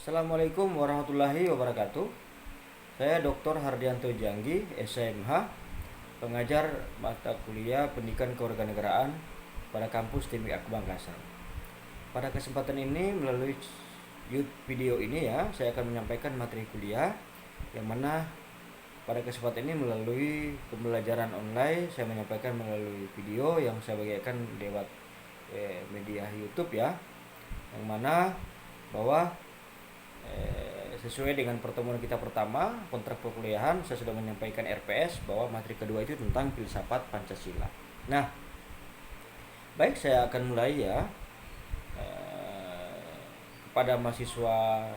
Assalamualaikum warahmatullahi wabarakatuh. Saya Dr. Hardianto Janggi, SMH, pengajar mata kuliah Pendidikan Kewarganegaraan pada kampus TIMIK Akbar Makassar. Pada kesempatan ini melalui YouTube video ini saya akan menyampaikan materi kuliah yang mana pada kesempatan ini melalui pembelajaran online saya menyampaikan melalui video yang saya bagikan lewat media YouTube yang mana bahwa sesuai dengan pertemuan kita pertama kontrak perkuliahan saya sudah menyampaikan RPS bahwa materi kedua itu tentang filsafat Pancasila. Nah, baik, saya akan mulai kepada mahasiswa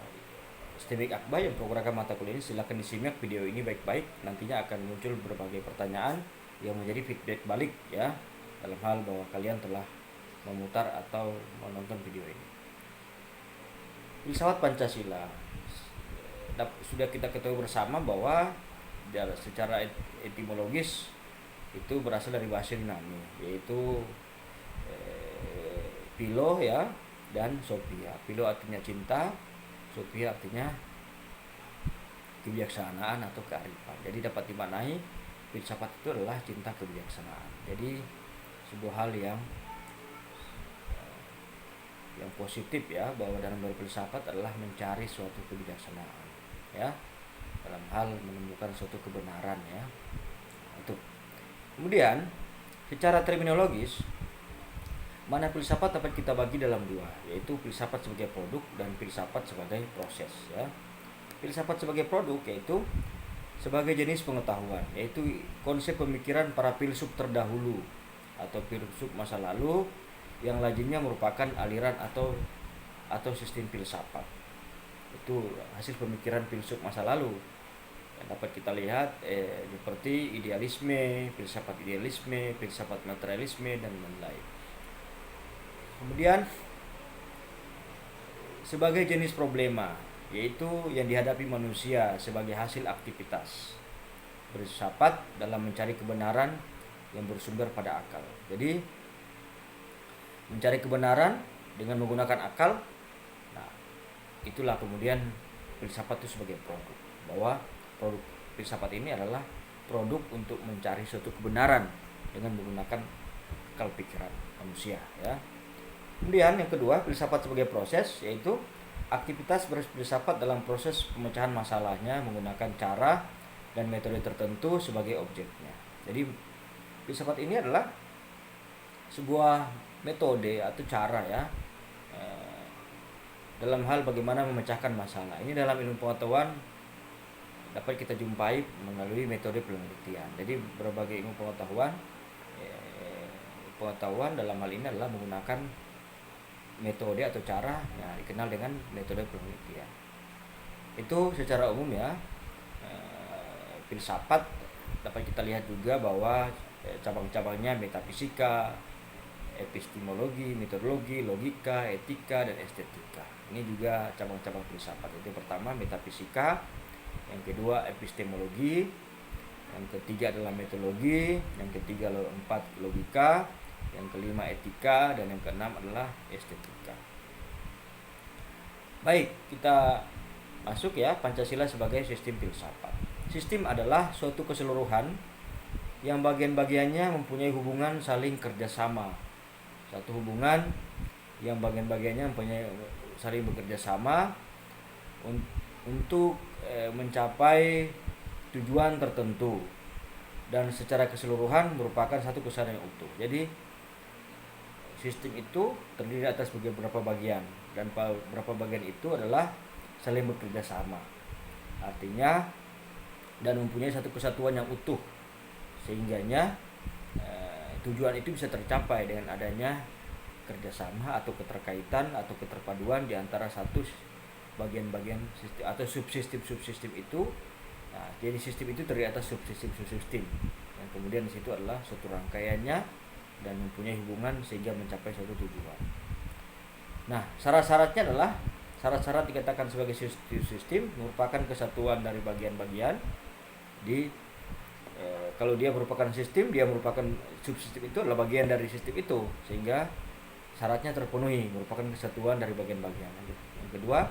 STMIK Akbar yang program mata kuliah ini silakan disimak video ini baik-baik, nantinya akan muncul berbagai pertanyaan yang menjadi feedback balik dalam hal bahwa kalian telah memutar atau menonton video ini. Filsafat Pancasila sudah kita ketahui bersama bahwa secara etimologis itu berasal dari bahasa Yunani, yaitu philo dan sophia. Philo artinya cinta, sophia artinya kebijaksanaan atau kearifan. Jadi dapat dimaknai filsafat itu adalah cinta kebijaksanaan. Jadi sebuah hal yang positif bahwa dalam berfilsafat adalah mencari suatu kebijaksanaan dalam hal menemukan suatu kebenaran itu. Kemudian secara terminologis mana filsafat dapat kita bagi dalam dua, yaitu filsafat sebagai produk dan filsafat sebagai proses Filsafat sebagai produk yaitu sebagai jenis pengetahuan, yaitu konsep pemikiran para filsuf terdahulu atau filsuf masa lalu yang lazimnya merupakan aliran atau sistem filsafat. Itu hasil pemikiran filsuf masa lalu yang dapat kita lihat seperti idealisme, filsafat materialisme dan lain-lain. Kemudian sebagai jenis problema, yaitu yang dihadapi manusia sebagai hasil aktivitas filsafat dalam mencari kebenaran yang bersumber pada akal. Jadi mencari kebenaran dengan menggunakan akal, itulah kemudian filsafat itu sebagai produk, bahwa produk filsafat ini adalah produk untuk mencari suatu kebenaran dengan menggunakan akal pikiran manusia Kemudian yang kedua, filsafat sebagai proses, yaitu aktivitas berfilsafat dalam proses pemecahan masalahnya menggunakan cara dan metode tertentu sebagai objeknya. Jadi filsafat ini adalah sebuah metode atau cara dalam hal bagaimana memecahkan masalah. Ini dalam ilmu pengetahuan dapat kita jumpai melalui metode penelitian. Jadi berbagai ilmu pengetahuan dalam hal ini adalah menggunakan metode atau cara dikenal dengan metode penelitian. Itu secara umum filsafat dapat kita lihat juga bahwa cabang-cabangnya metafisika, epistemologi, metodologi, logika, etika, dan estetika. Ini juga cabang-cabang filsafat. Itu pertama metafisika, yang kedua epistemologi, yang ketiga adalah metodologi, yang keempat logika, yang kelima etika, dan yang keenam adalah estetika. Baik, kita masuk Pancasila sebagai sistem filsafat. Sistem adalah suatu keseluruhan yang bagian-bagiannya mempunyai hubungan saling kerjasama. Satu hubungan yang bagian-bagiannya mempunyai saling bekerja sama untuk mencapai tujuan tertentu dan secara keseluruhan merupakan satu kesatuan yang utuh. Jadi sistem itu terdiri atas beberapa bagian dan beberapa bagian itu adalah saling bekerja sama. Artinya dan mempunyai satu kesatuan yang utuh sehingganya tujuan itu bisa tercapai dengan adanya kerjasama atau keterkaitan atau keterpaduan di antara satu bagian-bagian sistem atau subsistem itu. Jadi sistem itu terdiri atas subsistem yang kemudian di situ adalah suatu rangkaiannya dan mempunyai hubungan sehingga mencapai suatu tujuan. Nah, syarat-syarat dikatakan sebagai sistem merupakan kesatuan dari bagian-bagian kalau dia merupakan sistem, dia merupakan subsistem itu adalah bagian dari sistem itu, sehingga syaratnya terpenuhi, merupakan kesatuan dari bagian-bagian. Yang kedua,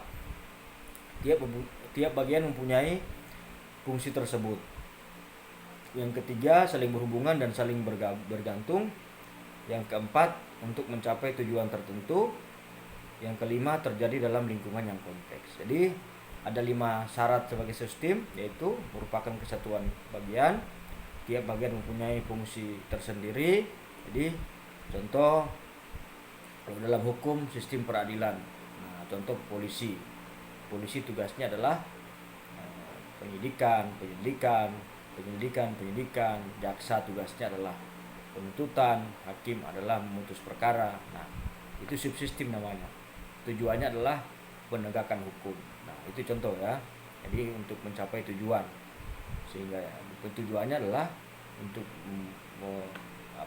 Tiap bagian mempunyai fungsi tersebut. Yang ketiga, saling berhubungan dan saling bergantung. Yang keempat, untuk mencapai tujuan tertentu. Yang kelima, terjadi dalam lingkungan yang kompleks. Jadi ada 5 syarat sebagai sistem, yaitu merupakan kesatuan bagian, tiap bagian mempunyai fungsi tersendiri. Jadi contoh, kalau dalam hukum sistem peradilan, nah, contoh polisi tugasnya adalah penyidikan, jaksa tugasnya adalah penuntutan, hakim adalah memutus perkara. Nah, itu subsistem namanya. Tujuannya adalah penegakan hukum. Nah, itu contoh ya. Jadi untuk mencapai tujuan, sehingga tujuannya adalah untuk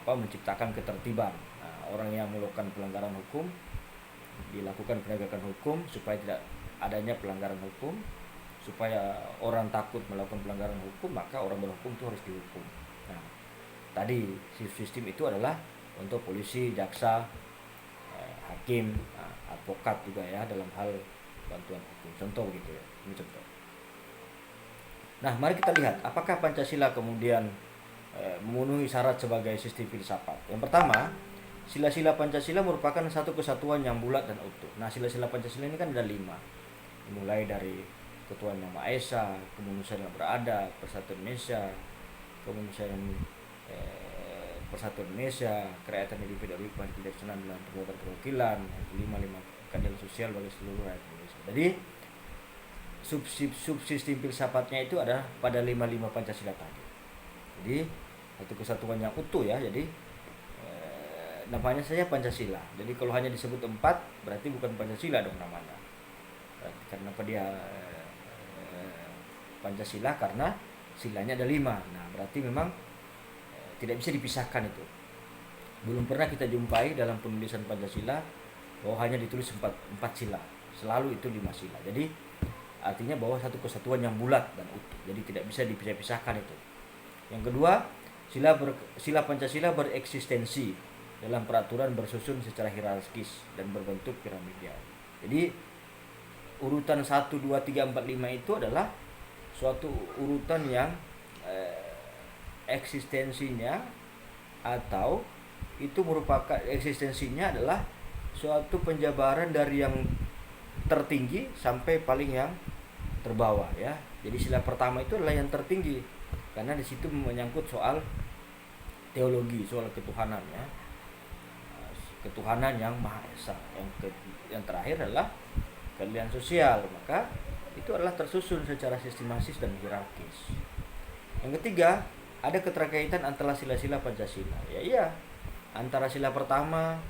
menciptakan ketertiban. Nah, orang yang melakukan pelanggaran hukum dilakukan penegakan hukum supaya tidak adanya pelanggaran hukum, supaya orang takut melakukan pelanggaran hukum, maka orang berhukum itu harus dihukum. Nah, tadi sistem itu adalah untuk polisi, jaksa, hakim, advokat juga ya, dalam hal bantuan hukum. Contoh begitu ya. Ini contoh. Nah, mari kita lihat apakah Pancasila kemudian memenuhi syarat sebagai sistem filsafat. Yang pertama, sila-sila Pancasila merupakan satu kesatuan yang bulat dan utuh. Nah, sila-sila Pancasila ini kan ada 5. Mulai dari Ketuhanan Yang Maha Esa, kemanusiaan yang beradab, persatuan Indonesia, persatuan Indonesia, kerakyatan individu pada tidak senang dalam perwakilan, 5 keadilan sosial bagi seluruh rakyat Indonesia. Jadi subsistem filsafatnya itu ada pada 5 Pancasila tadi. Jadi satu kesatuan yang utuh ya. Jadi namanya saja Pancasila. Jadi kalau hanya disebut 4 berarti bukan Pancasila dong namanya. Kenapa dia Pancasila? Karena silanya ada 5. Nah, berarti memang tidak bisa dipisahkan itu. Belum pernah kita jumpai dalam penulisan Pancasila bahwa hanya ditulis 4 sila. Selalu itu 5 sila. Jadi artinya bahwa satu kesatuan yang bulat dan utuh. Jadi tidak bisa dipisah-pisahkan itu. Yang kedua, sila Pancasila bereksistensi dalam peraturan bersusun secara hierarkis dan berbentuk piramidal. Jadi urutan 1, 2, 3, 4, 5 itu adalah suatu urutan yang eksistensinya atau itu merupakan eksistensinya adalah suatu penjabaran dari yang tertinggi sampai paling yang terbawah ya. Jadi sila pertama itu adalah yang tertinggi karena di situ menyangkut soal teologi, soal ketuhanan ya. Ketuhanan yang Maha Esa. Yang terakhir adalah keadilan sosial, maka itu adalah tersusun secara sistematis dan hierarkis. Yang ketiga, ada keterkaitan antara sila-sila Pancasila. Ya iya, antara sila pertama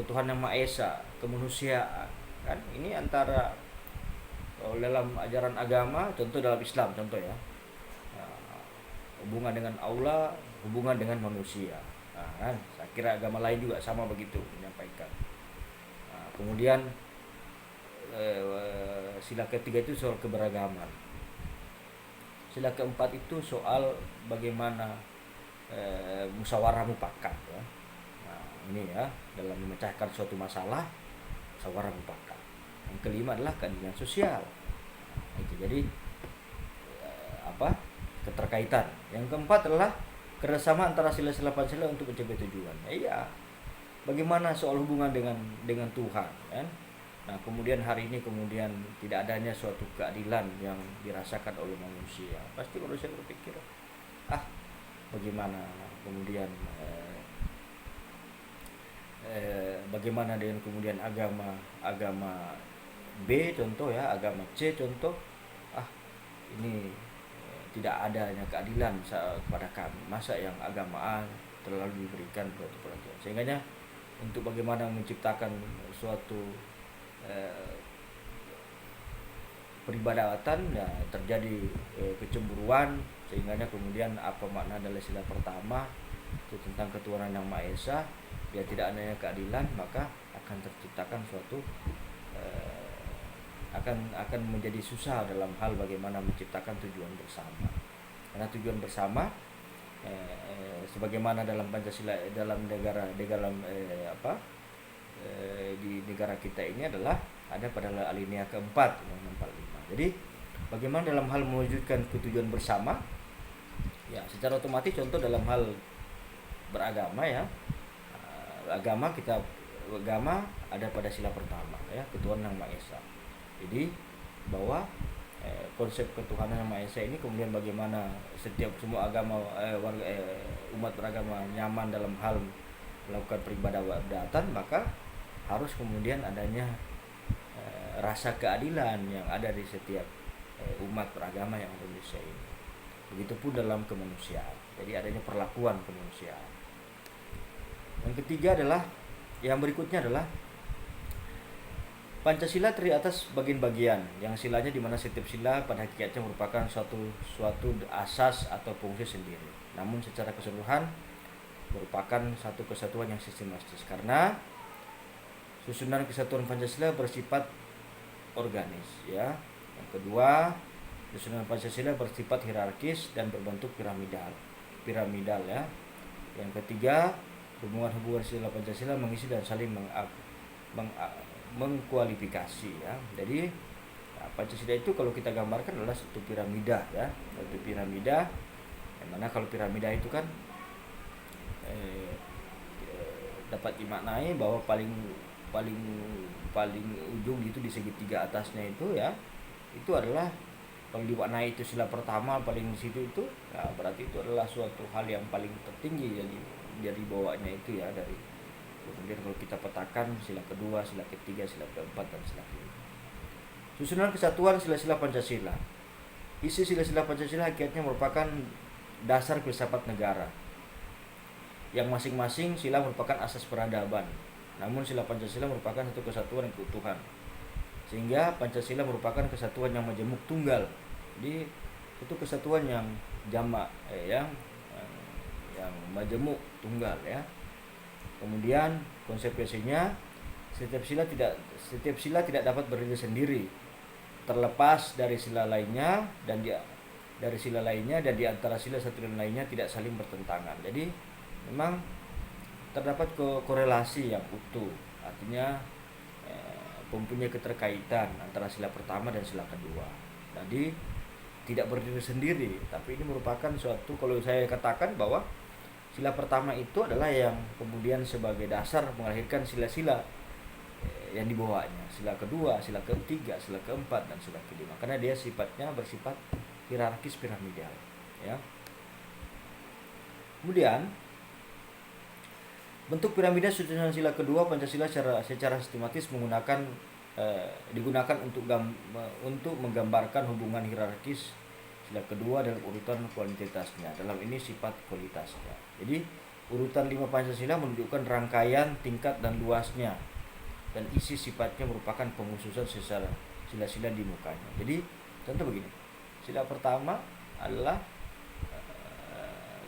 ketuhanan yang Maha Esa, kemanusiaan. Kan ini antara dalam ajaran agama, contoh dalam Islam contoh ya. Hubungan dengan Allah, hubungan dengan manusia. Nah, kan? Saya kira agama lain juga sama begitu menyampaikan. Nah, kemudian sila ketiga itu soal keberagaman. Sila keempat itu soal bagaimana musyawarah mufakat ya. Nah, ini ya, dalam memecahkan suatu masalah musyawarah mufakat. Yang kelima adalah keadilan sosial. Nah, itu jadi keterkaitan. Yang keempat adalah kerjasama antara sila-sila Pancasila untuk mencapai tujuan. Iya. Bagaimana soal hubungan dengan Tuhan, kan? Nah, kemudian hari ini tidak adanya suatu keadilan yang dirasakan oleh manusia. Pasti manusia berpikir, bagaimana kemudian bagaimana dengan kemudian agama B contoh ya, agama C contoh, ini tidak adanya keadilan kepada kami. Masa yang agama A terlalu diberikan suatu perhatian. Sehingga untuk bagaimana menciptakan suatu peribadatan ya, terjadi kecemburuan, sehingga kemudian apa makna dari sila pertama itu tentang ketuhanan yang Maha Esa, dia tidak adanya keadilan, maka akan terciptakan suatu akan menjadi susah dalam hal bagaimana menciptakan tujuan bersama. Karena tujuan bersama sebagaimana dalam Pancasila, di negara kita ini adalah ada pada alinea keempat Undang-Undang 45. Jadi bagaimana dalam hal mewujudkan ketujuan bersama? Ya, secara otomatis contoh dalam hal beragama ya. Agama ada pada sila pertama ya, ketuhanan Yang Maha Esa. Jadi bahwa konsep ketuhanan Yang Maha Esa ini kemudian bagaimana setiap semua agama umat beragama nyaman dalam hal melakukan peribadatan, maka harus kemudian adanya rasa keadilan yang ada di setiap umat beragama yang ada di Indonesia ini. Begitupun dalam kemanusiaan. Jadi adanya perlakuan kemanusiaan. Yang ketiga adalah, yang berikutnya adalah Pancasila terdiri atas bagian-bagian yang silanya di mana setiap sila pada hakikatnya merupakan suatu asas atau fungsi sendiri. Namun secara keseluruhan merupakan satu kesatuan yang sistematis karena susunan kesatuan Pancasila bersifat organis ya. Yang kedua, susunan Pancasila bersifat hierarkis dan berbentuk piramidal ya. Yang ketiga, hubungan sila Pancasila mengisi dan saling mengkualifikasi ya. Jadi Pancasila itu kalau kita gambarkan adalah satu piramida ya, satu piramida yang mana kalau piramida itu kan dapat dimaknai bahwa paling ujung itu di segitiga atasnya itu ya, itu adalah kalau dimaknai itu sila pertama paling di situ itu ya, berarti itu adalah suatu hal yang paling tertinggi jadi bawahnya itu ya. Dari kemudian kalau kita petakan sila kedua, sila ketiga, sila keempat, dan sila kelima. Susunan kesatuan sila-sila Pancasila. Isi sila-sila Pancasila hakikatnya merupakan dasar filsafat negara, yang masing-masing sila merupakan asas peradaban. Namun sila Pancasila merupakan satu kesatuan yang keutuhan, sehingga Pancasila merupakan kesatuan yang majemuk tunggal. Jadi itu kesatuan yang jamak yang majemuk tunggal ya. Kemudian konsekuensinya setiap sila tidak dapat berdiri sendiri, terlepas dari sila lainnya dan di antara sila satu dan lainnya tidak saling bertentangan. Jadi memang terdapat korelasi yang utuh, artinya mempunyai keterkaitan antara sila pertama dan sila kedua. Jadi tidak berdiri sendiri, tapi ini merupakan suatu, kalau saya katakan bahwa sila pertama itu adalah yang kemudian sebagai dasar melahirkan sila-sila yang di bawahnya, sila kedua, sila ketiga, sila keempat, dan sila kelima, karena dia bersifat hierarkis piramidal ya. Kemudian bentuk piramida susunan sila kedua Pancasila secara sistematis digunakan untuk menggambarkan hubungan hierarkis sila kedua dalam urutan kuantitasnya. Dalam ini sifat kualitasnya. Jadi urutan 5 Pancasila menunjukkan rangkaian, tingkat, dan luasnya, dan isi sifatnya merupakan pengususan secara sila-sila di mukanya. Jadi contoh begini, sila pertama adalah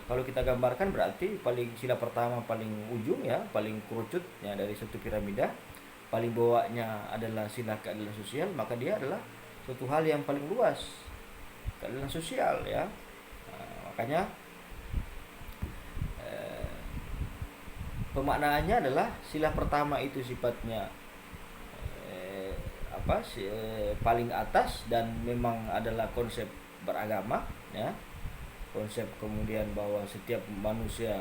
kalau kita gambarkan berarti sila pertama paling ujung ya, paling kerucut ya dari satu piramida, paling bawahnya adalah sila keadilan sosial, maka dia adalah suatu hal yang paling luas, keadilan sosial ya. Makanya pemaknaannya adalah sila pertama itu sifatnya paling atas dan memang adalah konsep beragama ya. Konsep kemudian bahwa setiap manusia,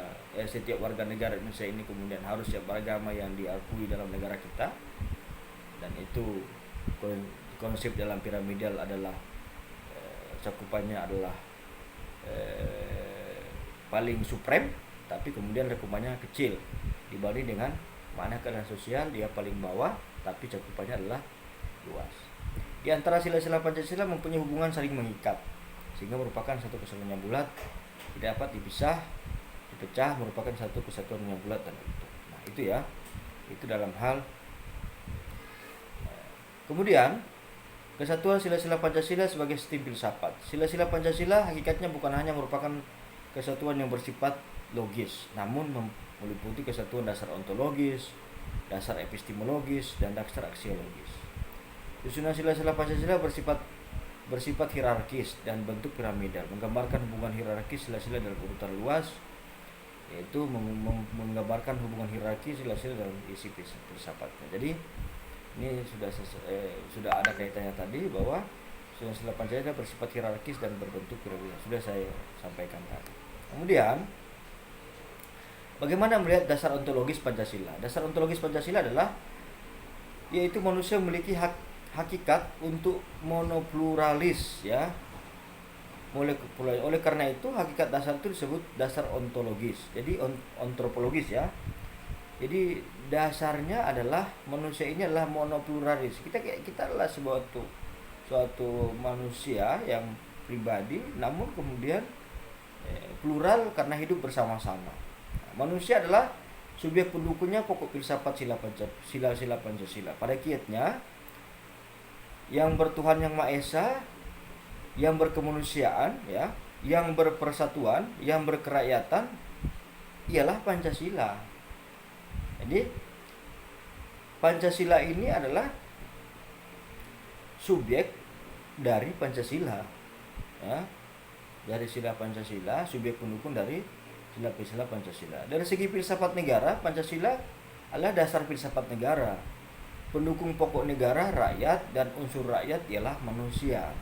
setiap warga negara Indonesia ini kemudian harus beragama yang diakui dalam negara kita, dan itu konsep dalam piramidal adalah cakupannya adalah paling suprem, tapi kemudian rekumannya kecil dibanding dengan mana keadilan sosial, dia paling bawah tapi cakupannya adalah luas. Di antara sila-sila Pancasila mempunyai hubungan saling mengikat, sehingga merupakan satu kesatuan yang bulat, tidak dapat dipecah, merupakan satu kesatuan yang bulat dan utuh. Nah itu ya, itu dalam hal. Kemudian kesatuan sila-sila Pancasila sebagai sistem filsafat. Sila-sila Pancasila hakikatnya bukan hanya merupakan kesatuan yang bersifat logis, namun meliputi kesatuan dasar ontologis, dasar epistemologis, dan dasar aksiologis. Susunan sila-sila Pancasila bersifat hierarkis dan bentuk piramidal, menggambarkan hubungan hierarkis sila-sila dalam urutan luas, yaitu menggambarkan hubungan hierarkis sila-sila dalam isi filsafatnya. Jadi Ini sudah ada kaitannya tadi bahwa sila Pancasila bersifat hierarkis dan berbentuk piramida. Sudah saya sampaikan tadi. Kemudian bagaimana melihat dasar ontologis Pancasila? Dasar ontologis Pancasila adalah yaitu manusia memiliki hakikat untuk monopluralis, ya. Oleh karena itu hakikat dasar itu disebut dasar ontologis. Jadi antropologis, ya. Jadi dasarnya adalah manusia ini adalah monopluralis. Kita adalah suatu manusia yang pribadi, namun kemudian plural karena hidup bersama-sama. Manusia adalah subjek pendukungnya pokok filsafat sila Pancasila. Pada kiatnya yang bertuhan yang Maha Esa, yang berkemanusiaan, ya, yang berpersatuan, yang berkerakyatan ialah Pancasila. Jadi Pancasila ini adalah subjek dari Pancasila, ya. Dari sila Pancasila, subjek pendukung dari sila Pancasila. Dari segi filsafat negara, Pancasila adalah dasar filsafat negara. Pendukung pokok negara, rakyat, dan unsur rakyat ialah manusia.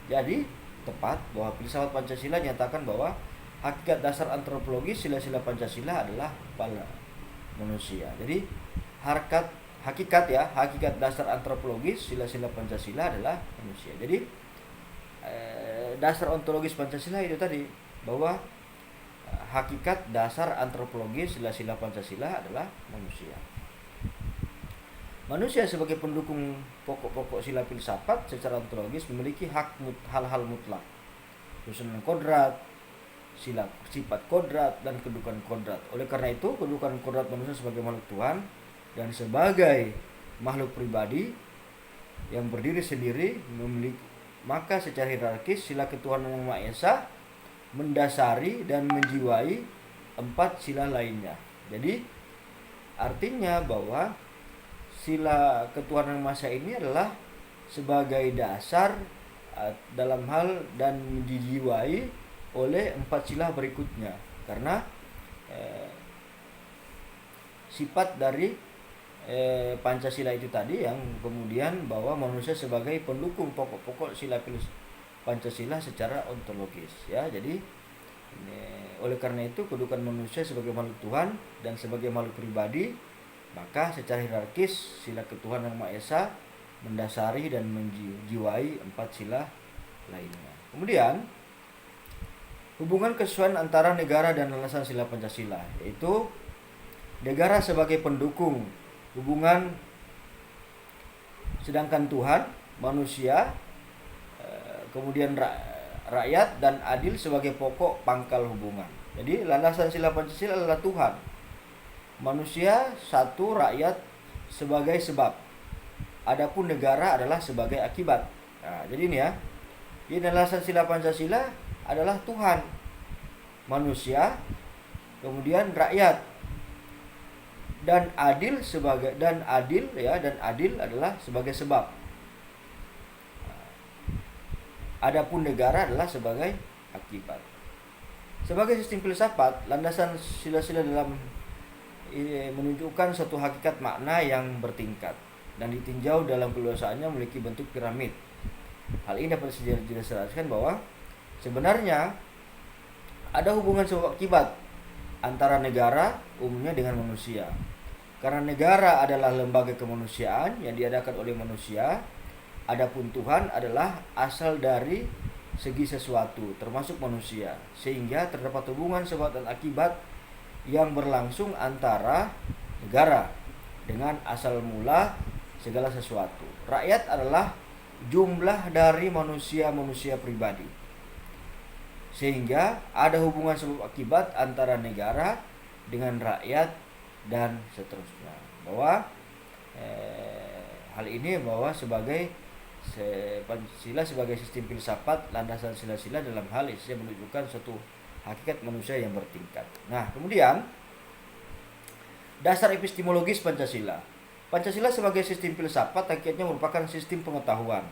Jadi tepat bahwa filsafat Pancasila nyatakan bahwa hakikat dasar antropologis sila-sila Pancasila adalah manusia. Jadi hakikat dasar antropologis sila-sila Pancasila adalah manusia. Jadi dasar ontologis Pancasila itu tadi bahwa hakikat dasar antropologis sila-sila Pancasila adalah manusia. Manusia sebagai pendukung pokok-pokok sila filsafat secara ontologis memiliki hal-hal mutlak, susunan kodrat, sifat kodrat, dan kedudukan kodrat. Oleh karena itu, kedudukan kodrat manusia sebagai makhluk Tuhan dan sebagai makhluk pribadi yang berdiri sendiri maka secara hierarkis sila ketuhanan yang Maha Esa mendasari dan menjiwai 4 sila lainnya. Jadi artinya bahwa sila ketuhanan yang Maha Esa ini adalah sebagai dasar dalam hal dan dijiwai oleh 4 sila berikutnya, karena sifat dari Pancasila itu tadi yang kemudian bahwa manusia sebagai pendukung pokok-pokok sila Pancasila secara ontologis, ya. Jadi oleh karena itu kedudukan manusia sebagai makhluk Tuhan dan sebagai makhluk pribadi, maka secara hierarkis sila ketuhanan yang Maha Esa mendasari dan menjiwai 4 sila lainnya. Kemudian hubungan kesesuaian antara negara dan landasan sila Pancasila, yaitu negara sebagai pendukung hubungan, sedangkan Tuhan, manusia, kemudian rakyat dan adil sebagai pokok pangkal hubungan. Jadi landasan sila Pancasila adalah Tuhan, manusia satu, rakyat sebagai sebab, adapun negara adalah sebagai akibat. Nah, jadi ini ya, ini landasan sila Pancasila adalah Tuhan, manusia, kemudian rakyat, dan adil adalah sebagai sebab. Adapun negara adalah sebagai akibat. Sebagai sistem filsafat, landasan sila-sila dalam menunjukkan suatu hakikat makna yang bertingkat dan ditinjau dalam keluasaannya memiliki bentuk piramid. Hal ini dapat dijelaskan bahwa sebenarnya ada hubungan sebab akibat antara negara umumnya dengan manusia. Karena negara adalah lembaga kemanusiaan yang diadakan oleh manusia, adapun Tuhan adalah asal dari segi sesuatu termasuk manusia, sehingga terdapat hubungan sebab dan akibat yang berlangsung antara negara dengan asal mula segala sesuatu. Rakyat adalah jumlah dari manusia pribadi, sehingga ada hubungan sebab akibat antara negara dengan rakyat dan seterusnya. Bahwa hal ini bahwa sebagai Pancasila sebagai sistem filsafat, landasan sila-sila dalam hal ini menunjukkan suatu hakikat manusia yang bertingkat. Nah, kemudian dasar epistemologis Pancasila. Pancasila sebagai sistem filsafat hakikatnya merupakan sistem pengetahuan.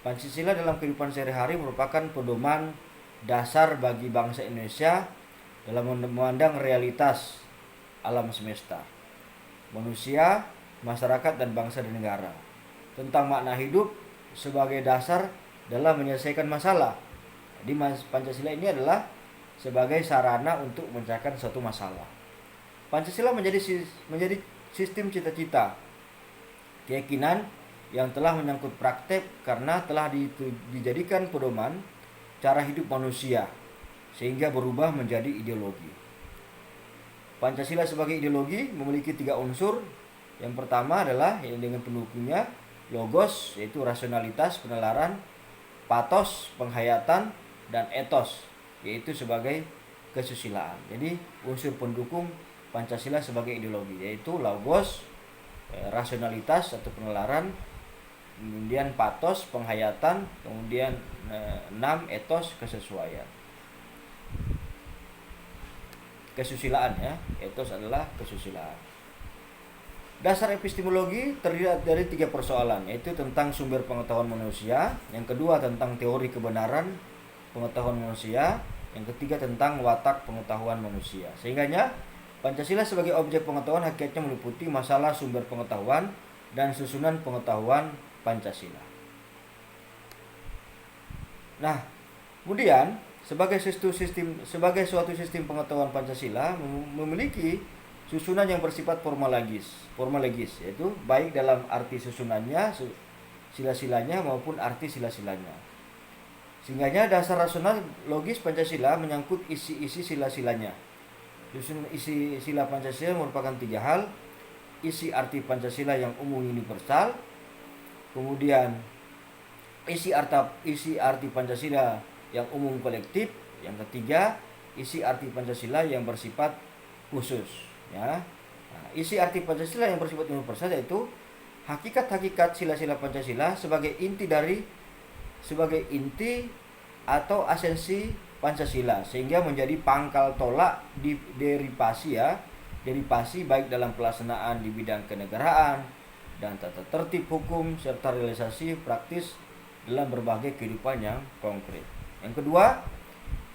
Pancasila dalam kehidupan sehari-hari merupakan pedoman dasar bagi bangsa Indonesia dalam memandang realitas alam semesta, manusia, masyarakat dan bangsa dan negara. Tentang makna hidup sebagai dasar dalam menyelesaikan masalah. Jadi Pancasila ini adalah sebagai sarana untuk memecahkan suatu masalah. Pancasila menjadi sistem cita-cita, keyakinan yang telah menyangkut praktek karena telah dijadikan pedoman cara hidup manusia sehingga berubah menjadi ideologi. Pancasila sebagai ideologi memiliki 3 unsur. Yang pertama adalah yang dengan pendukungnya, logos yaitu rasionalitas penalaran, pathos penghayatan, dan ethos yaitu sebagai kesusilaan. Jadi unsur pendukung Pancasila sebagai ideologi yaitu logos, rasionalitas atau penalaran, kemudian pathos penghayatan, kemudian 6 ethos kesesuaian. Kesusilaan ya, ethos adalah kesusilaan. Dasar epistemologi terdiri dari 3 persoalan, yaitu tentang sumber pengetahuan manusia, yang kedua tentang teori kebenaran pengetahuan manusia, yang ketiga tentang watak pengetahuan manusia. Sehingganya Pancasila sebagai objek pengetahuan hakikatnya meliputi masalah sumber pengetahuan dan susunan pengetahuan Pancasila. Nah, kemudian sebagai suatu sistem pengetahuan Pancasila memiliki susunan yang bersifat formalogis, yaitu baik dalam arti susunannya, sila-silanya maupun arti sila-silanya. Sehingganya dasar rasional logis Pancasila menyangkut isi-isi sila-silanya. Susunan isi sila Pancasila merupakan 3 hal: isi arti Pancasila yang umum universal, kemudian isi arti Pancasila yang umum kolektif, yang ketiga isi arti Pancasila yang bersifat khusus. Ya, nah, isi arti Pancasila yang bersifat universal yaitu hakikat-hakikat sila-sila Pancasila sebagai inti atau esensi Pancasila, sehingga menjadi pangkal tolak derivasi baik dalam pelaksanaan di bidang kenegaraan dan tata tertib hukum serta realisasi praktis dalam berbagai kehidupan yang konkret. Yang kedua,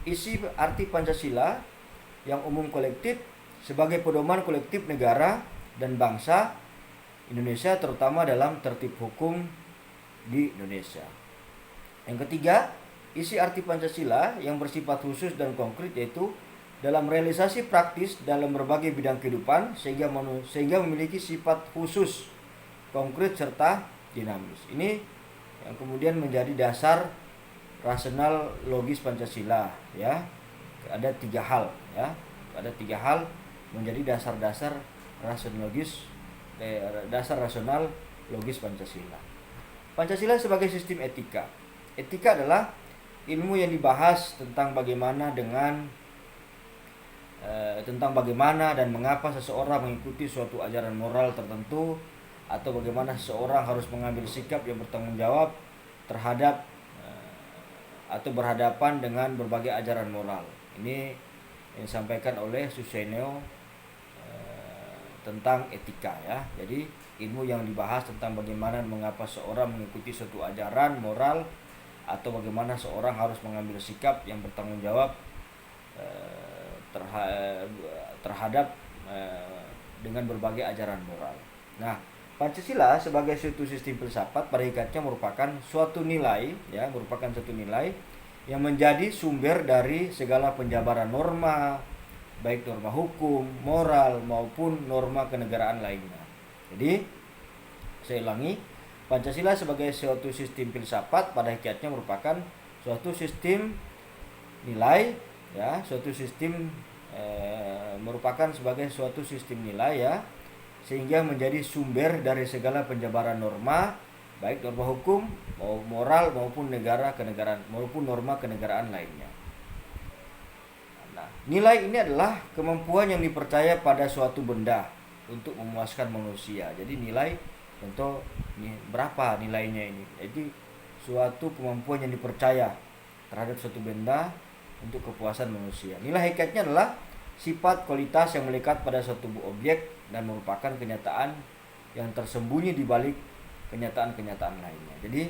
isi arti Pancasila yang umum kolektif sebagai pedoman kolektif negara dan bangsa Indonesia, terutama dalam tertib hukum di Indonesia. Yang ketiga, isi arti Pancasila yang bersifat khusus dan konkret yaitu dalam realisasi praktis dalam berbagai bidang kehidupan sehingga memiliki sifat khusus, konkret serta dinamis. Ini yang kemudian menjadi dasar rasional logis Pancasila ya. Ada 3 hal ya. Ada 3 hal menjadi dasar rasional logis Pancasila. Pancasila sebagai sistem etika. Etika adalah ilmu yang dibahas tentang bagaimana dan mengapa seseorang mengikuti suatu ajaran moral tertentu, atau bagaimana seseorang harus mengambil sikap yang bertanggung jawab terhadap atau berhadapan dengan berbagai ajaran moral. Ini yang disampaikan oleh Susaineo tentang etika ya. Jadi ilmu yang dibahas tentang bagaimana mengapa seorang mengikuti suatu ajaran moral atau bagaimana seorang harus mengambil sikap yang bertanggung jawab terhadap dengan berbagai ajaran moral. Nah, Pancasila sebagai suatu sistem filsafat pada hakikatnya merupakan suatu nilai yang menjadi sumber dari segala penjabaran norma, baik norma hukum, moral maupun norma kenegaraan lainnya. Jadi, saya ulangi, Pancasila sebagai suatu sistem filsafat pada hakikatnya merupakan suatu sistem nilai ya, merupakan sebagai suatu sistem nilai ya, sehingga menjadi sumber dari segala penjabaran norma, baik norma hukum, moral maupun norma kenegaraan lainnya. Nah, nilai ini adalah kemampuan yang dipercaya pada suatu benda untuk memuaskan manusia. Jadi nilai tentu berapa nilainya ini. Jadi suatu kemampuan yang dipercaya terhadap suatu benda untuk kepuasan manusia. Nilai hakikatnya adalah sifat kualitas yang melekat pada suatu objek dan merupakan kenyataan yang tersembunyi di balik kenyataan-kenyataan lainnya. Jadi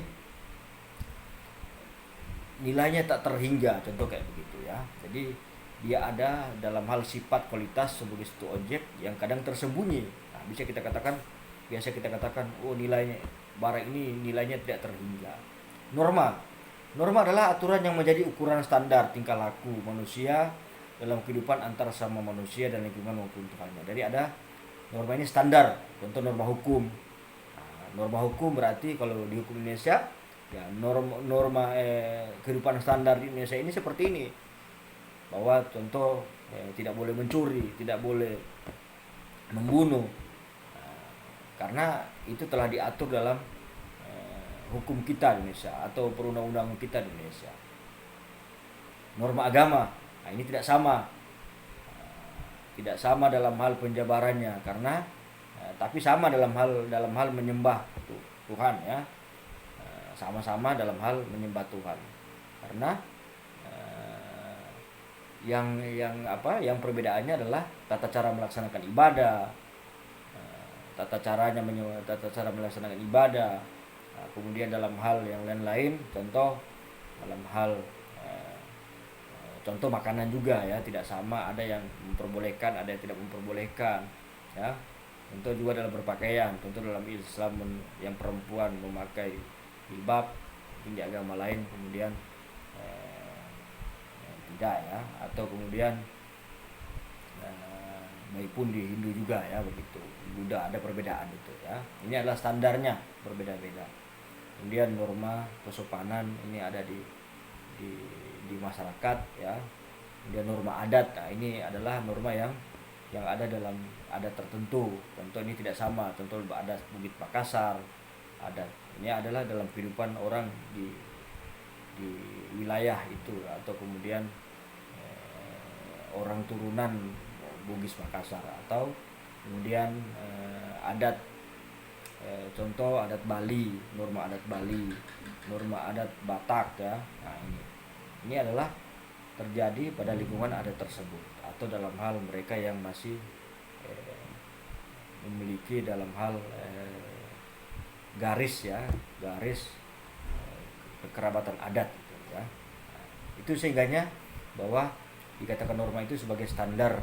nilainya tak terhingga, contoh kayak begitu ya. Jadi dia ada dalam hal sifat kualitas sebagai suatu objek yang kadang tersembunyi. Nah, bisa kita katakan biasa kita katakan, oh nilainya barang ini nilainya tidak terhingga. Norma, norma adalah aturan yang menjadi ukuran standar tingkah laku manusia dalam kehidupan antara sama manusia dan lingkungan maupun Tuhannya. Jadi ada norma ini standar, contoh norma hukum. Nah, norma hukum berarti kalau di hukum Indonesia ya norma kehidupan standar di Indonesia ini seperti ini, bahwa contoh tidak boleh mencuri, tidak boleh membunuh. Nah, karena itu telah diatur dalam hukum kita di Indonesia atau perundang-undangan kita di Indonesia. Norma agama, nah ini tidak sama, tidak sama dalam hal penjabarannya, karena tapi sama dalam hal menyembah Tuhan ya, sama-sama dalam hal menyembah Tuhan. Karena yang perbedaannya adalah tata cara melaksanakan ibadah, tata cara melaksanakan ibadah. Nah, kemudian dalam hal yang lain-lain, contoh dalam hal contoh makanan juga ya tidak sama, ada yang memperbolehkan, ada yang tidak memperbolehkan ya. Contoh juga dalam berpakaian, contoh dalam Islam yang perempuan memakai jilbab, di agama lain kemudian tidak ya, atau kemudian maupun di Hindu juga ya begitu, Buddha ada perbedaan itu ya. Ini adalah standarnya berbeda-beda. Kemudian norma kesopanan ini ada di masyarakat ya. Kemudian norma adat, nah ini adalah norma yang ada dalam adat tertentu. Contoh ini tidak sama, contoh adat Bugis Makassar, adat ini adalah dalam kehidupan orang di wilayah itu, atau kemudian orang turunan Bugis Makassar, atau kemudian adat contoh adat Bali, norma adat Bali, norma adat Batak ya. Nah ini adalah terjadi pada lingkungan adat tersebut, atau dalam hal mereka yang masih memiliki dalam hal garis kekerabatan adat gitu ya. Nah, itu sehingganya bahwa dikatakan norma itu sebagai standar.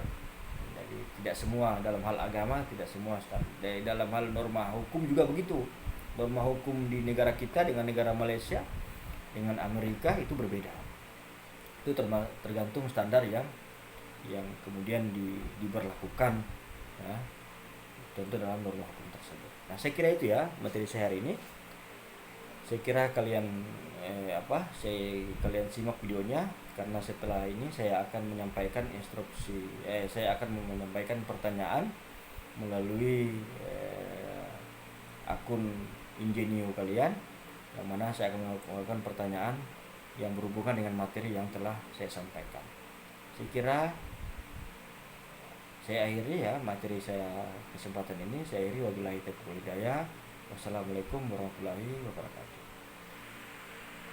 Jadi tidak semua dalam hal agama, tidak semua standar. Dalam hal norma hukum juga begitu. Norma hukum di negara kita dengan negara Malaysia dengan Amerika itu berbeda. Itu tergantung standar yang kemudian diberlakukan ya, contoh dalam norma hukum tersebut. Nah saya kira itu ya materi saya hari ini. Saya kira kalian kalian simak videonya, karena setelah ini saya akan menyampaikan saya akan menyampaikan pertanyaan melalui akun Ingenio kalian, yang mana saya akan melakukan pertanyaan yang berhubungan dengan materi yang telah saya sampaikan. Saya kira saya akhiri ya materi saya kesempatan ini. Saya akhiri, wabillahi taufiq wal hidayah. Wassalamualaikum warahmatullahi wabarakatuh.